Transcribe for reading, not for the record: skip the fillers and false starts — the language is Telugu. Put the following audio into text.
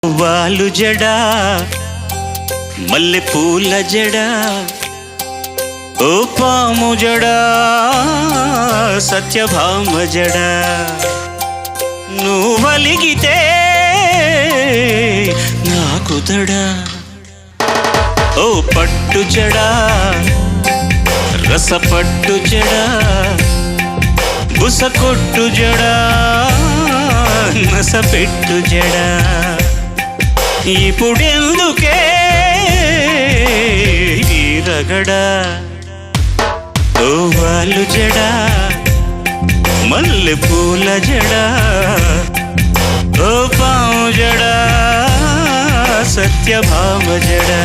వాలు జడా మల్లె పూల జడా ఓ పాము జడా సత్యభామ జడా నువ్వలిగితే నాకు దడా ఓ పట్టు జడా రసపట్టు జడా బుసకొట్టు జడా నసపెట్టు జడా ఇప్పుడెందుకే ఈ రగడా ఓ వాలు జడా మల్లె పూల జడా ఓ పాము జడా సత్యభామ జడా